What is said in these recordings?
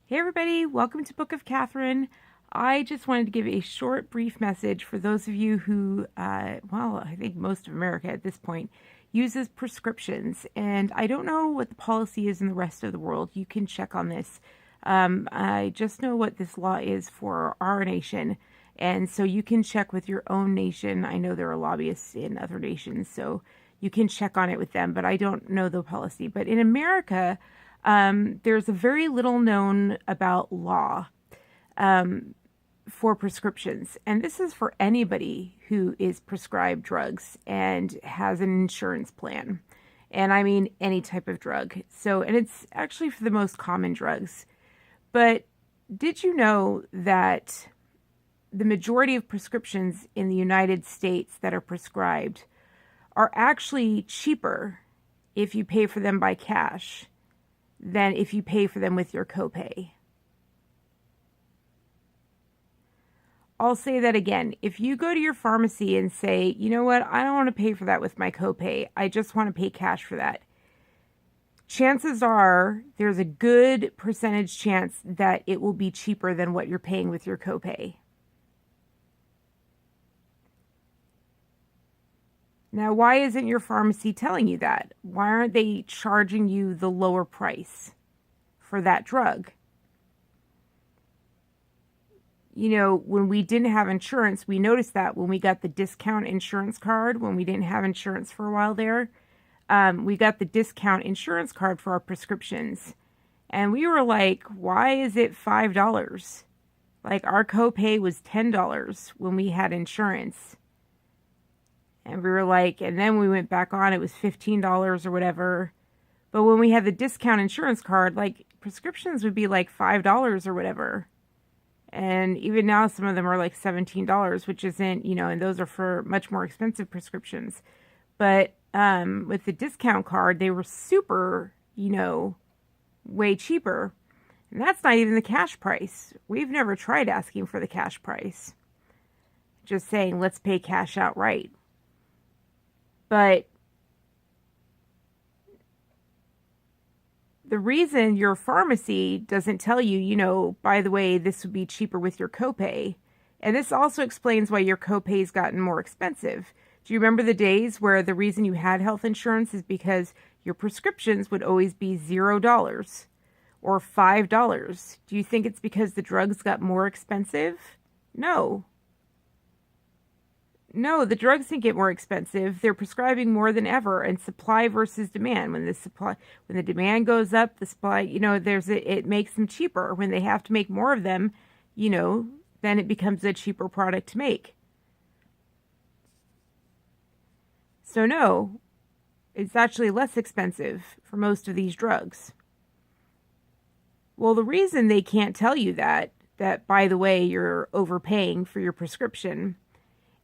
Hey everybody, welcome to Book of Katherine. I just wanted to give a short, brief message for those of you who, I think most of America at this point uses prescriptions. And I don't know what the policy is in the rest of the world. You can check on this. I just know what this law is for our nation. And so you can check with your own nation. I know there are lobbyists in other nations, so you can check on it with them, but I don't know the policy. But in America, there's a very little known about law for prescriptions. And this is for anybody who is prescribed drugs and has an insurance plan. And I mean any type of drug. And it's actually for the most common drugs. But did you know that the majority of prescriptions in the United States that are prescribed are actually cheaper if you pay for them by cash than if you pay for them with your copay? I'll say that again. If you go to your pharmacy and say, you know what, I don't want to pay for that with my copay, I just want to pay cash for that, chances are there's a good percentage chance that it will be cheaper than what you're paying with your copay. Now, why isn't your pharmacy telling you that? Why aren't they charging you the lower price for that drug? You know, when we didn't have insurance, we noticed that when we got the discount insurance card, when we didn't have insurance for a while there, we got the discount insurance card for our prescriptions. And we were like, why is it $5? Like, our copay was $10 when we had insurance. And we were like, and then we went back on, it was $15 or whatever. But when we had the discount insurance card, like, prescriptions would be like $5 or whatever. And even now, some of them are like $17, which isn't, and those are for much more expensive prescriptions. But with the discount card, they were super, way cheaper. And that's not even the cash price. We've never tried asking for the cash price. Just saying, let's pay cash outright. But the reason your pharmacy doesn't tell you, by the way, this would be cheaper with your copay, and this also explains why your copay's gotten more expensive. Do you remember the days where the reason you had health insurance is because your prescriptions would always be $0 or $5? Do you think it's because the drugs got more expensive? No. No, the drugs didn't get more expensive. They're prescribing more than ever, and supply versus demand. When the demand goes up, the supply, it makes them cheaper. When they have to make more of them, then it becomes a cheaper product to make. So no, it's actually less expensive for most of these drugs. Well, the reason they can't tell you that by the way, you're overpaying for your prescription,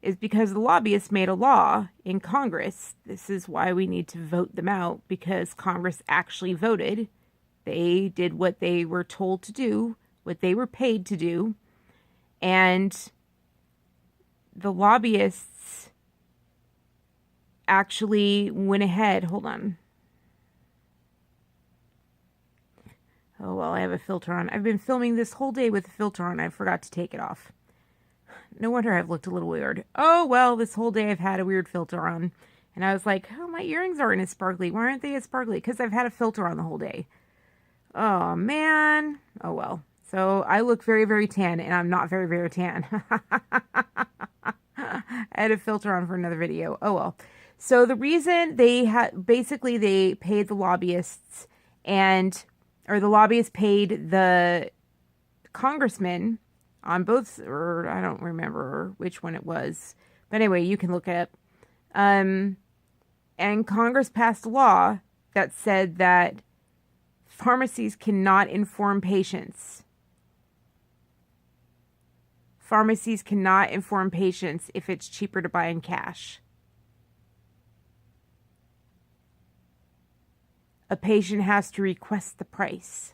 is because the lobbyists made a law in Congress. This is why we need to vote them out, because Congress actually voted. They did what they were told to do, what they were paid to do. And the lobbyists actually went ahead. Hold on. Oh, well, I have a filter on. I've been filming this whole day with a filter on. I forgot to take it off. No wonder I've looked a little weird. Oh, well, this whole day I've had a weird filter on. And I was like, oh, my earrings aren't as sparkly. Why aren't they as sparkly? Because I've had a filter on the whole day. Oh, man. Oh, well. So I look very, very tan, and I'm not very, very tan. I had a filter on for another video. Oh, well. So the reason they paid the lobbyists or the lobbyists paid the congressmen on both, or I don't remember which one it was. But anyway, you can look it up. And Congress passed a law that said that pharmacies cannot inform patients. Pharmacies cannot inform patients if it's cheaper to buy in cash. A patient has to request the price.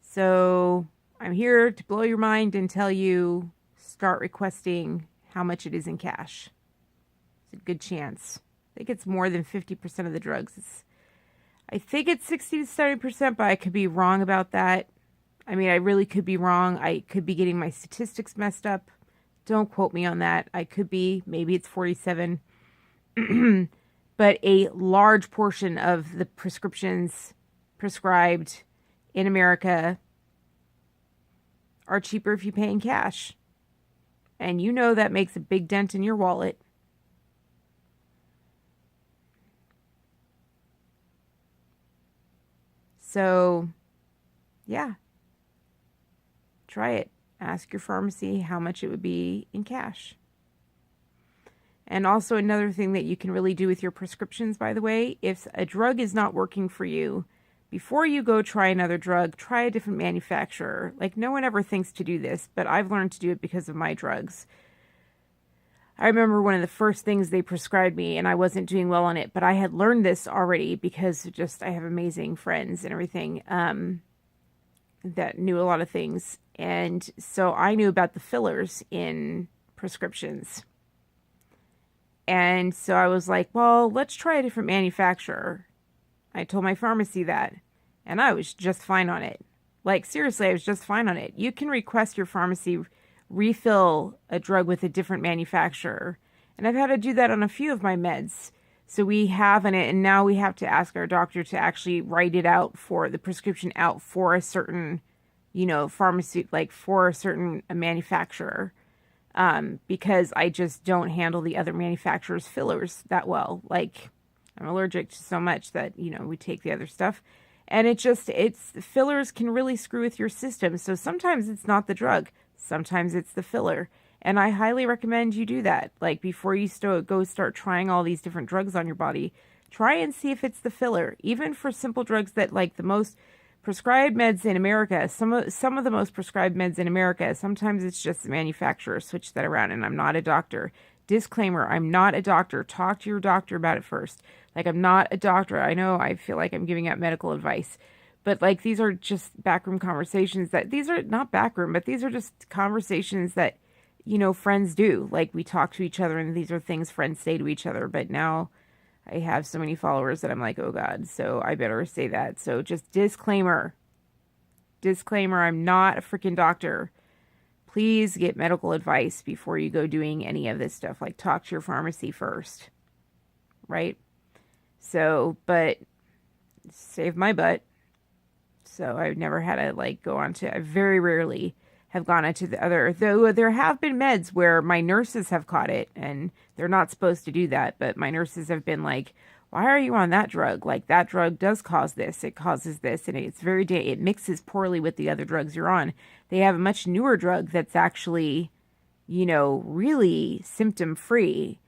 So I'm here to blow your mind and tell you, start requesting how much it is in cash. It's a good chance. I think it's more than 50% of the drugs. I think it's 60 to 70%, but I could be wrong about that. I mean, I really could be wrong. I could be getting my statistics messed up. Don't quote me on that. I could be. Maybe it's 47. But a large portion of the prescriptions prescribed in America are cheaper if you pay in cash. And you know that makes a big dent in your wallet. So, yeah, try it. Ask your pharmacy how much it would be in cash. And also, another thing that you can really do with your prescriptions, by the way, if a drug is not working for you, before you go try another drug, try a different manufacturer. Like, no one ever thinks to do this, but I've learned to do it because of my drugs. I remember one of the first things they prescribed me, and I wasn't doing well on it, but I had learned this already because just I have amazing friends and everything that knew a lot of things. And so I knew about the fillers in prescriptions. And so I was like, well, let's try a different manufacturer. I told my pharmacy that, and I was just fine on it. Like, seriously, I was just fine on it. You can request your pharmacy refill a drug with a different manufacturer. And I've had to do that on a few of my meds. So we have in it, and now we have to ask our doctor to actually write it out for the prescription out for a certain, pharmacy, like for a certain manufacturer. Because I just don't handle the other manufacturer's fillers that well. Like, I'm allergic to so much that, we take the other stuff. And fillers can really screw with your system. So sometimes it's not the drug. Sometimes it's the filler. And I highly recommend you do that. Like, before you go start trying all these different drugs on your body, try and see if it's the filler. Even for simple drugs that, like, the most prescribed meds in America, some of the most prescribed meds in America, sometimes it's just the manufacturer. Switch that around, and I'm not a doctor. Disclaimer, I'm not a doctor. Talk to your doctor about it first. Like, I'm not a doctor. I know I feel like I'm giving out medical advice. But, like, these are just backroom conversations these are not backroom, but these are just conversations that, friends do. Like, we talk to each other, and these are things friends say to each other. But now I have so many followers that I'm like, oh God, so I better say that. So just disclaimer, I'm not a freaking doctor. Please get medical advice before you go doing any of this stuff. Like, talk to your pharmacy first, right? So, but saved my butt. So I've never had to I very rarely have gone into the other, though there have been meds where my nurses have caught it, and they're not supposed to do that, but my nurses have been like, why are you on that drug? Like, that drug does cause this, it causes this, and it mixes poorly with the other drugs you're on. They have a much newer drug that's actually, really symptom free.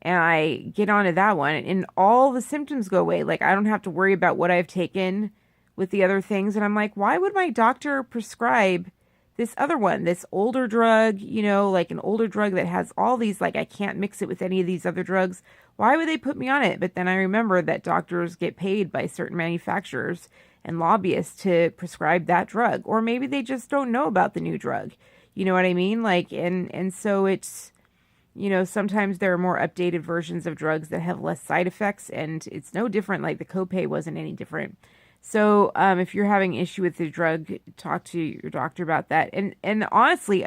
And I get onto that one, and all the symptoms go away. Like, I don't have to worry about what I've taken with the other things. And I'm like, why would my doctor prescribe this other one, this older drug, like an older drug that has all these, like, I can't mix it with any of these other drugs. Why would they put me on it? But then I remember that doctors get paid by certain manufacturers and lobbyists to prescribe that drug. Or maybe they just don't know about the new drug. You know what I mean? Like, and so it's, sometimes there are more updated versions of drugs that have less side effects, and it's no different. Like, the copay wasn't any different. So if you're having issue with the drug, talk to your doctor about that. And honestly,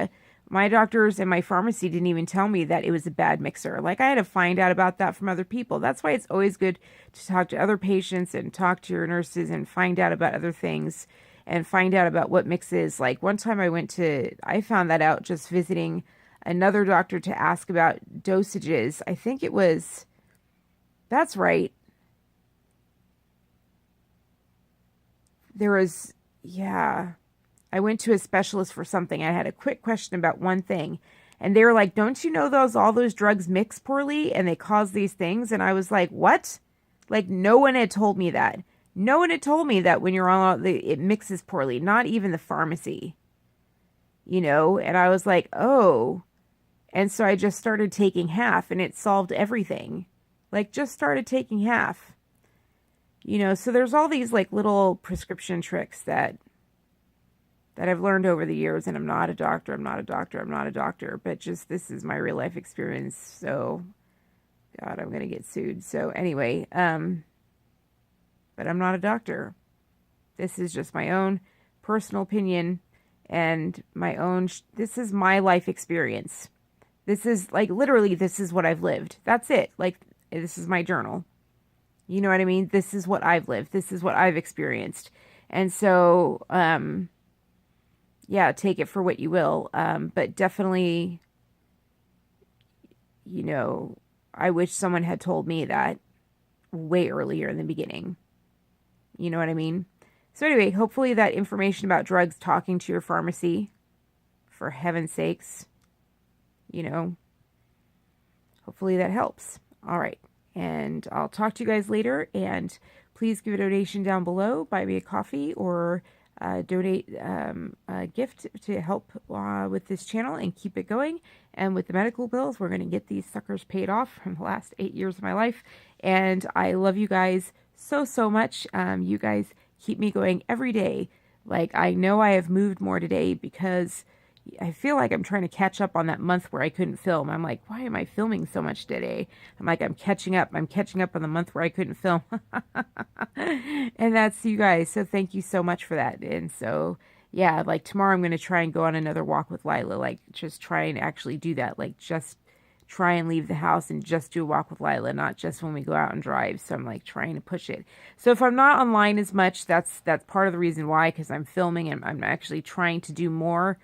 my doctors and my pharmacy didn't even tell me that it was a bad mixer. Like, I had to find out about that from other people. That's why it's always good to talk to other patients and talk to your nurses and find out about other things and find out about what mixes. Like, one time I found that out just visiting another doctor to ask about dosages. I think that's right. I went to a specialist for something. I had a quick question about one thing, and they were like, don't you know all those drugs mix poorly and they cause these things? And I was like, what? Like, no one had told me that. No one had told me that when you're on it mixes poorly, not even the pharmacy, and I was like, oh. And so I just started taking half, and it solved everything. Like, just started taking half. So there's all these, like, little prescription tricks that I've learned over the years, and I'm not a doctor, but just this is my real life experience. So, God, I'm going to get sued. So anyway, but I'm not a doctor. This is just my own personal opinion and my own, this is my life experience. This is like, literally, this is what I've lived. That's it. Like, this is my journal. You know what I mean? This is what I've lived. This is what I've experienced. And so, yeah, take it for what you will. But definitely, you know, I wish someone had told me that way earlier in the beginning. You know what I mean? So anyway, hopefully that information about drugs, talking to your pharmacy, for heaven's sakes, you know, hopefully that helps. All right. And I'll talk to you guys later. And please give a donation down below. Buy me a coffee or donate a gift to help with this channel and keep it going. And with the medical bills, we're going to get these suckers paid off from the last 8 years of my life. And I love you guys so, so much. You guys keep me going every day. Like, I know I have moved more today because I feel like I'm trying to catch up on that month where I couldn't film. I'm like, why am I filming so much today? I'm like, I'm catching up. I'm catching up on the month where I couldn't film. And that's you guys. So thank you so much for that. And so, yeah, like tomorrow I'm going to try and go on another walk with Lila. Like, just try and actually do that. Like, just try and leave the house and just do a walk with Lila, not just when we go out and drive. So I'm like trying to push it. So if I'm not online as much, that's part of the reason why, because I'm filming and I'm actually trying to do more.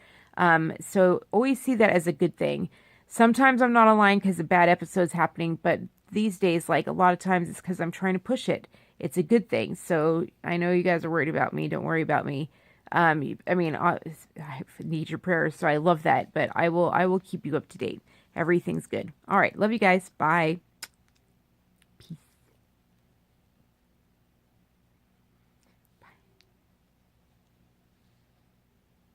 So always see that as a good thing. Sometimes I'm not online because of bad episodes happening, but these days, like a lot of times it's because I'm trying to push it. It's a good thing. So I know you guys are worried about me. Don't worry about me. I mean, I need your prayers. So I love that, but I will keep you up to date. Everything's good. All right. Love you guys. Bye.